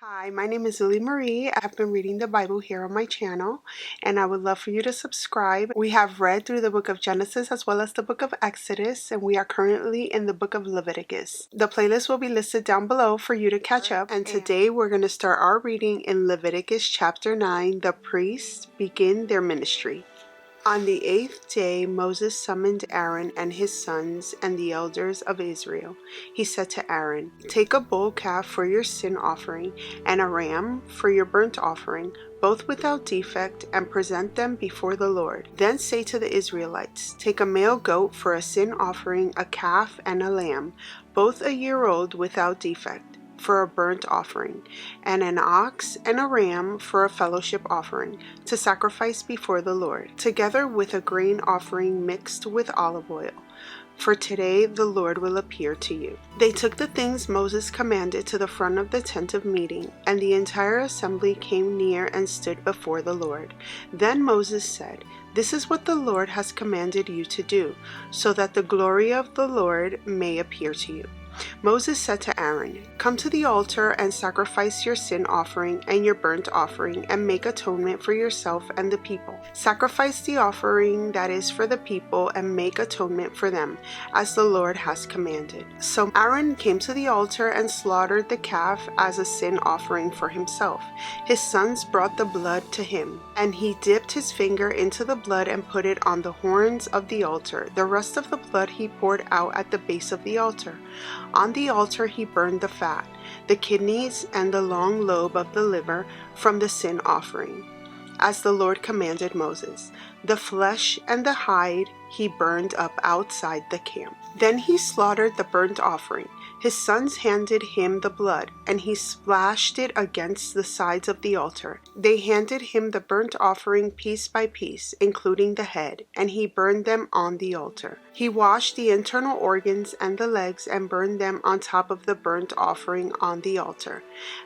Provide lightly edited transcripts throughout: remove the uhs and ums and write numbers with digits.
Hi, my name is Zulymarie. I've been reading the Bible here on my channel, and I would love for you to subscribe. We have read through the book of Genesis as well as the book of Exodus, and we are currently in the book of Leviticus. The playlist will be listed down below for you to catch up, and today we're going to start our reading in Leviticus chapter 9, The Priests Begin Their Ministry. On the 8th day Moses summoned Aaron and his sons and the elders of Israel. He said to Aaron, "Take a bull calf for your sin offering and a ram for your burnt offering, both without defect, and present them before the Lord. Then say to the Israelites, take a male goat for a sin offering, a calf and a lamb, both a year old without defect, for a burnt offering, and an ox and a ram for a fellowship offering, to sacrifice before the Lord, together with a grain offering mixed with olive oil. For today the Lord will appear to you." They took the things Moses commanded to the front of the tent of meeting, and the entire assembly came near and stood before the Lord. Then Moses said, "This is what the Lord has commanded you to do, so that the glory of the Lord may appear to you." Moses said to Aaron, "Come to the altar and sacrifice your sin offering and your burnt offering, and make atonement for yourself and the people. Sacrifice the offering that is for the people and make atonement for them, as the Lord has commanded." So Aaron came to the altar and slaughtered the calf as a sin offering for himself. His sons brought the blood to him, and he dipped his finger into the blood and put it on the horns of the altar. The rest of the blood he poured out at the base of the altar. On the altar he burned the fat, the kidneys, and the long lobe of the liver from the sin offering, as the Lord commanded Moses. The flesh and the hide he burned up outside the camp. Then he slaughtered the burnt offering. His sons handed him the blood, and he splashed it against the sides of the altar. They handed him the burnt offering piece by piece, including the head, and he burned them on the altar. He washed the internal organs and the legs and burned them on top of the burnt offering on the altar.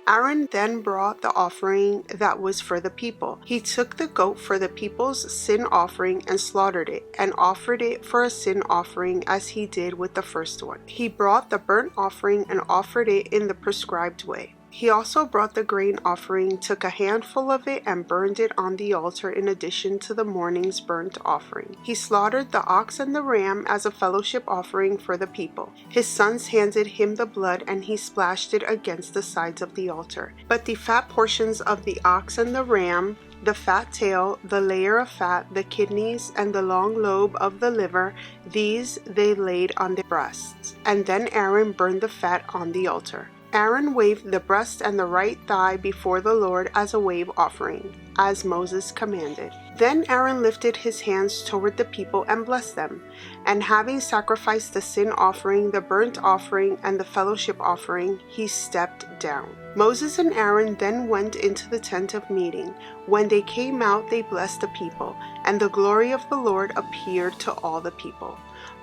Aaron then brought the offering that was for the people. He took the goat for the people's sin offering and slaughtered it, and offered it for a sin offering as he did with the first one. He brought the burnt offering and offered it in the prescribed way. He also brought the grain offering, took a handful of it, and burned it on the altar in addition to the morning's burnt offering. He slaughtered the ox and the ram as a fellowship offering for the people. His sons handed him the blood, and he splashed it against the sides of the altar. But the fat portions of the ox and the ram, the fat tail, the layer of fat, the kidneys, and the long lobe of the liver, these they laid on their breasts. And then Aaron burned the fat on the altar. Aaron waved the breast and the right thigh before the Lord as a wave offering, as Moses commanded. Then Aaron lifted his hands toward the people and blessed them. And having sacrificed the sin offering, the burnt offering, and the fellowship offering, he stepped down. Moses and Aaron then went into the tent of meeting. When they came out, they blessed the people, and the glory of the Lord appeared to all the people.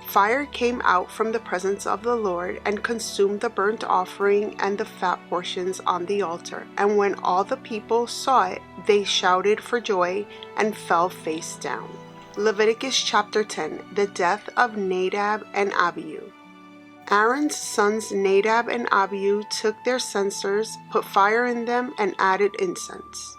Fire came out from the presence of the Lord and consumed the burnt offering and the fat portions on the altar. And when all the people saw it, they shouted for joy and fell face down. Leviticus chapter 10, the death of Nadab and Abihu. Aaron's sons Nadab and Abihu took their censers, put fire in them, and added incense.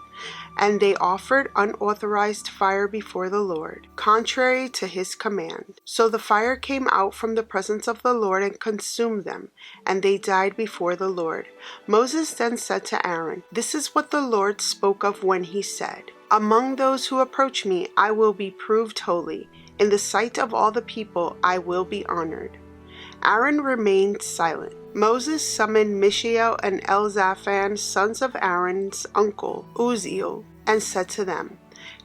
And they offered unauthorized fire before the Lord, contrary to his command. So the fire came out from the presence of the Lord and consumed them, and they died before the Lord. Moses then said to Aaron, "This is what the Lord spoke of when he said, 'Among those who approach me I will be proved holy. In the sight of all the people I will be honored.'" Aaron remained silent. Moses summoned Mishael and Elzaphan, sons of Aaron's uncle Uzziel, and said to them,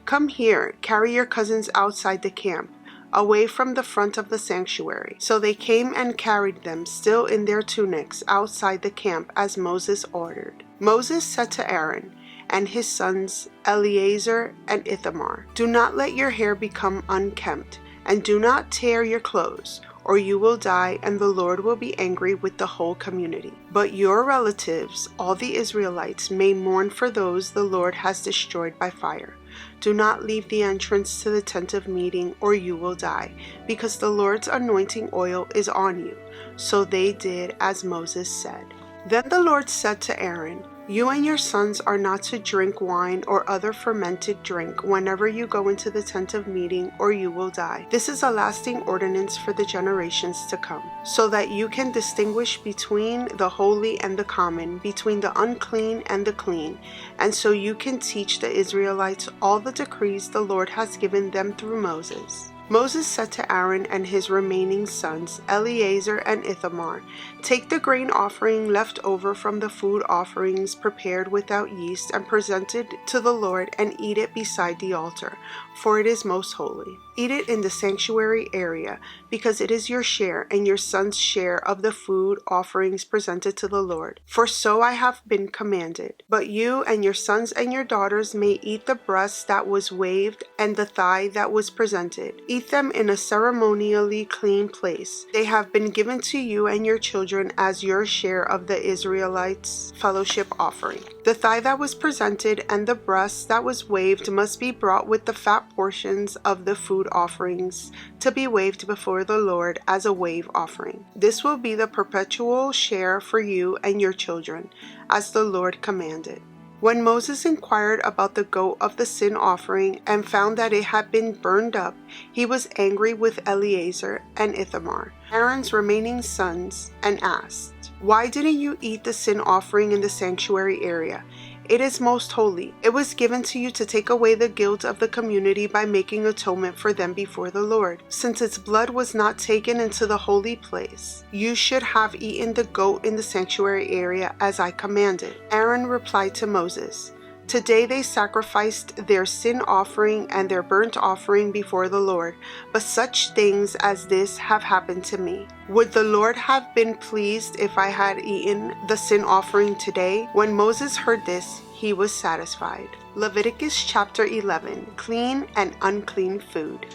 "Come here, carry your cousins outside the camp, away from the front of the sanctuary." So they came and carried them, still in their tunics, outside the camp, as Moses ordered. Moses said to Aaron and his sons Eleazar and Ithamar, "Do not let your hair become unkempt, and do not tear your clothes, or you will die, and the Lord will be angry with the whole community. But your relatives, all the Israelites, may mourn for those the Lord has destroyed by fire. Do not leave the entrance to the tent of meeting, or you will die, because the Lord's anointing oil is on you." So they did as Moses said. Then the Lord said to Aaron, You and your sons are not to drink wine or other fermented drink whenever you go into the tent of meeting, or you will die. This is a lasting ordinance for the generations to come, so that you can distinguish between the holy and the common, between the unclean and the clean, and so you can teach the Israelites all the decrees the Lord has given them through Moses. Moses said to Aaron and his remaining sons, Eleazar and Ithamar, "Take the grain offering left over from the food offerings prepared without yeast and presented to the Lord, and eat it beside the altar, for it is most holy. Eat it in the sanctuary area, because it is your share and your son's share of the food offerings presented to the Lord. For so I have been commanded. But you and your sons and your daughters may eat the breast that was waved and the thigh that was presented. Eat them in a ceremonially clean place. They have been given to you and your children as your share of the Israelites' fellowship offering. The thigh that was presented and the breast that was waved must be brought with the fat portions of the food offerings to be waved before the Lord as a wave offering. This will be the perpetual share for you and your children, as the Lord commanded." When Moses inquired about the goat of the sin offering and found that it had been burned up, he was angry with Eleazar and Ithamar, Aaron's remaining sons, and asked, "Why didn't you eat the sin offering in the sanctuary area? It is most holy. It was given to you to take away the guilt of the community by making atonement for them before the Lord. Since its blood was not taken into the holy place, you should have eaten the goat in the sanctuary area as I commanded." Aaron replied to Moses, "Today they sacrificed their sin offering and their burnt offering before the Lord, but such things as this have happened to me. Would the Lord have been pleased if I had eaten the sin offering today?" When Moses heard this, he was satisfied. Leviticus chapter 11, Clean and Unclean Food.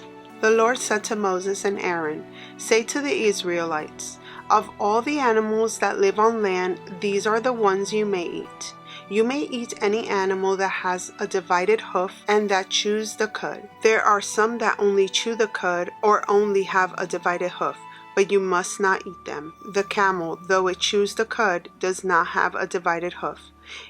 The Lord said to Moses and Aaron, "Say to the Israelites, of all the animals that live on land, these are the ones you may eat. You may eat any animal that has a divided hoof and that chews the cud. There are some that only chew the cud or only have a divided hoof, but you must not eat them. The camel, though it chews the cud, does not have a divided hoof.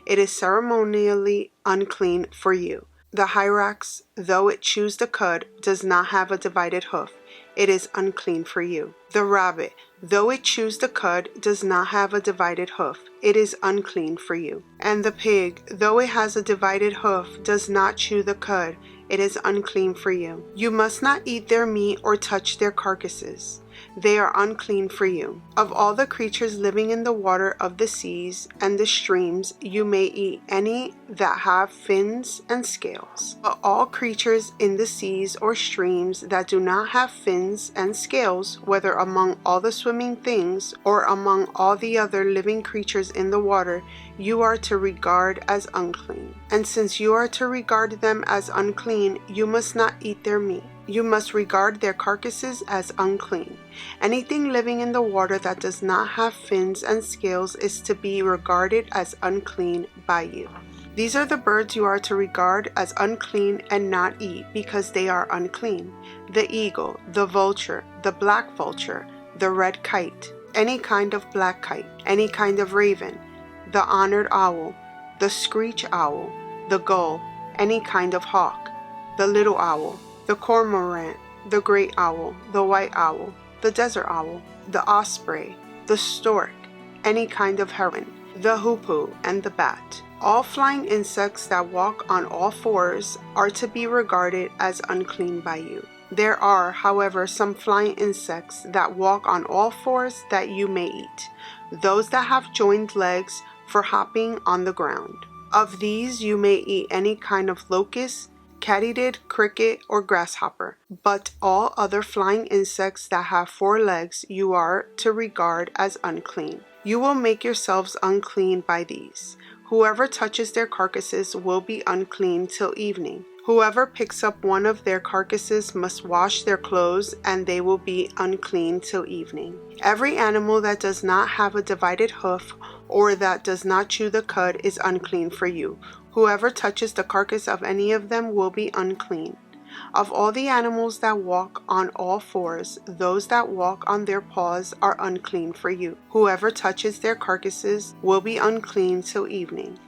It is ceremonially unclean for you. The hyrax, though it chews the cud, does not have a divided hoof. It is unclean for you. The rabbit, though it chews the cud, does not have a divided hoof. It is unclean for you. And the pig, though it has a divided hoof, does not chew the cud. It is unclean for you. You must not eat their meat or touch their carcasses. They are unclean for you. Of all the creatures living in the water of the seas and the streams, you may eat any that have fins and scales. But all creatures in the seas or streams that do not have fins and scales, whether among all the swimming things or among all the other living creatures in the water, you are to regard as unclean. And since you are to regard them as unclean, you must not eat their meat. You must regard their carcasses as unclean. Anything living in the water that does not have fins and scales is to be regarded as unclean by you. These are the birds you are to regard as unclean and not eat, because they are unclean: the eagle, the vulture, the black vulture, the red kite, any kind of black kite, any kind of raven, the honored owl, the screech owl, the gull, any kind of hawk, the little owl, the cormorant, the great owl, the white owl, the desert owl, the osprey, the stork, any kind of heron, the hoopoe, and the bat. All flying insects that walk on all fours are to be regarded as unclean by you. There are, however, some flying insects that walk on all fours that you may eat, those that have joined legs for hopping on the ground. Of these you may eat any kind of locust, katydid, cricket, or grasshopper. But all other flying insects that have 4 legs you are to regard as unclean. You will make yourselves unclean by these. Whoever touches their carcasses will be unclean till evening. Whoever picks up one of their carcasses must wash their clothes, and they will be unclean till evening. Every animal that does not have a divided hoof or that does not chew the cud is unclean for you. Whoever touches the carcass of any of them will be unclean. Of all the animals that walk on all fours, those that walk on their paws are unclean for you. Whoever touches their carcasses will be unclean till evening.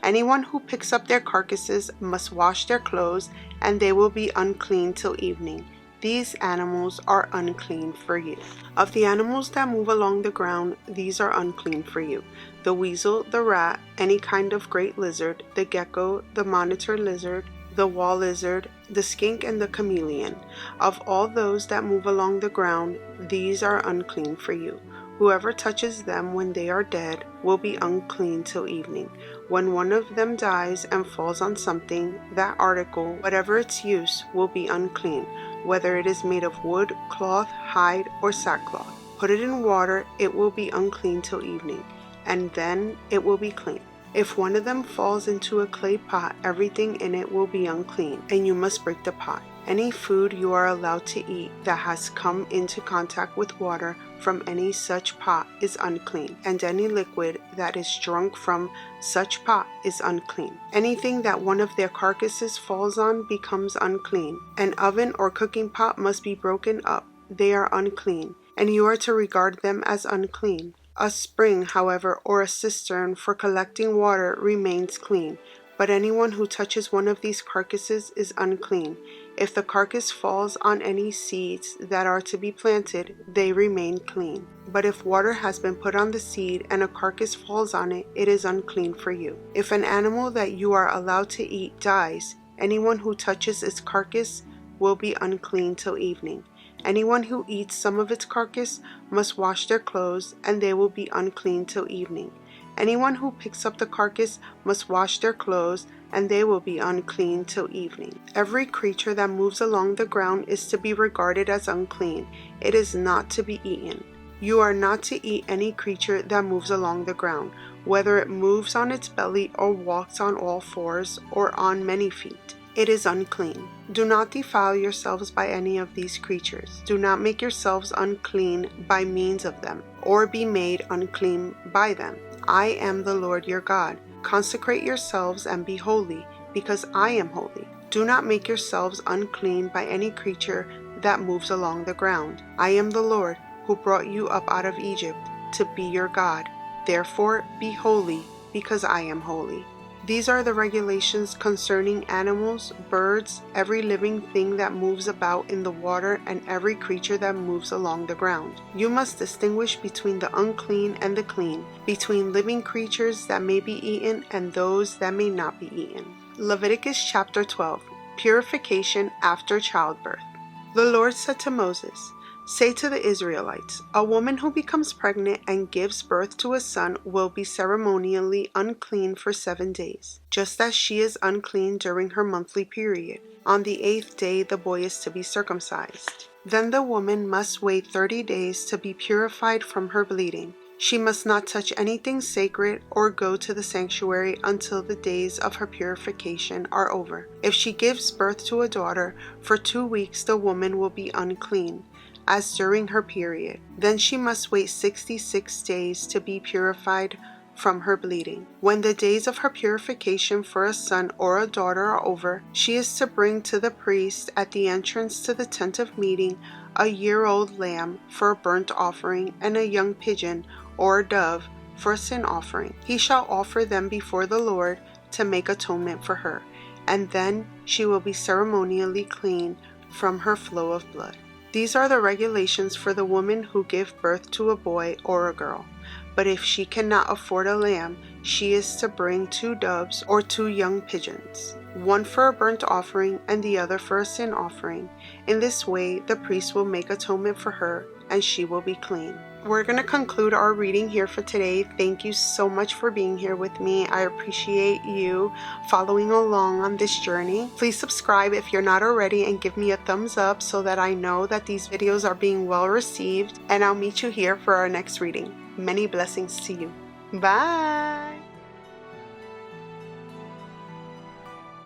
Anyone who picks up their carcasses must wash their clothes, and they will be unclean till evening. These animals are unclean for you. Of the animals that move along the ground, these are unclean for you: the weasel, the rat, any kind of great lizard, the gecko, the monitor lizard, the wall lizard, the skink, and the chameleon. Of all those that move along the ground, these are unclean for you. Whoever touches them when they are dead will be unclean till evening. When one of them dies and falls on something, that article, whatever its use, will be unclean, whether it is made of wood, cloth, hide, or sackcloth. Put it in water, it will be unclean till evening, and then it will be clean. If one of them falls into a clay pot, everything in it will be unclean, and you must break the pot. Any food you are allowed to eat that has come into contact with water from any such pot is unclean, and any liquid that is drunk from such pot is unclean. Anything that one of their carcasses falls on becomes unclean. An oven or cooking pot must be broken up. They are unclean, and you are to regard them as unclean. A spring, however, or a cistern for collecting water remains clean, but anyone who touches one of these carcasses is unclean. If the carcass falls on any seeds that are to be planted, they remain clean. But if water has been put on the seed and a carcass falls on it, it is unclean for you. If an animal that you are allowed to eat dies, anyone who touches its carcass will be unclean till evening. Anyone who eats some of its carcass must wash their clothes, and they will be unclean till evening. Anyone who picks up the carcass must wash their clothes, and they will be unclean till evening. Every creature that moves along the ground is to be regarded as unclean. It is not to be eaten. You are not to eat any creature that moves along the ground, whether it moves on its belly or walks on all fours or on many feet. It is unclean. Do not defile yourselves by any of these creatures. Do not make yourselves unclean by means of them, or be made unclean by them. I am the Lord your God. Consecrate yourselves and be holy, because I am holy. Do not make yourselves unclean by any creature that moves along the ground. I am the Lord, who brought you up out of Egypt, to be your God. Therefore be holy, because I am holy. These are the regulations concerning animals, birds, every living thing that moves about in the water, and every creature that moves along the ground. You must distinguish between the unclean and the clean, between living creatures that may be eaten and those that may not be eaten. Leviticus chapter 12. Purification after childbirth. The Lord said to Moses, "Say to the Israelites, a woman who becomes pregnant and gives birth to a son will be ceremonially unclean for 7 days, just as she is unclean during her monthly period. On the 8th day the boy is to be circumcised. Then the woman must wait 30 days to be purified from her bleeding. She must not touch anything sacred or go to the sanctuary until the days of her purification are over. If she gives birth to a daughter, for 2 weeks the woman will be unclean, as during her period. Then she must wait 66 days to be purified from her bleeding. When the days of her purification for a son or a daughter are over, she is to bring to the priest at the entrance to the tent of meeting a year-old lamb for a burnt offering and a young pigeon or a dove for a sin offering. He shall offer them before the Lord to make atonement for her, and then she will be ceremonially clean from her flow of blood. These are the regulations for the woman who gives birth to a boy or a girl. But if she cannot afford a lamb, she is to bring 2 doves or 2 young pigeons, one for a burnt offering and the other for a sin offering. In this way, the priest will make atonement for her, and she will be clean." We're going to conclude our reading here for today. Thank you so much for being here with me. I appreciate you following along on this journey. Please subscribe if you're not already and give me a thumbs up so that I know that these videos are being well received, and I'll meet you here for our next reading. Many blessings to you. Bye!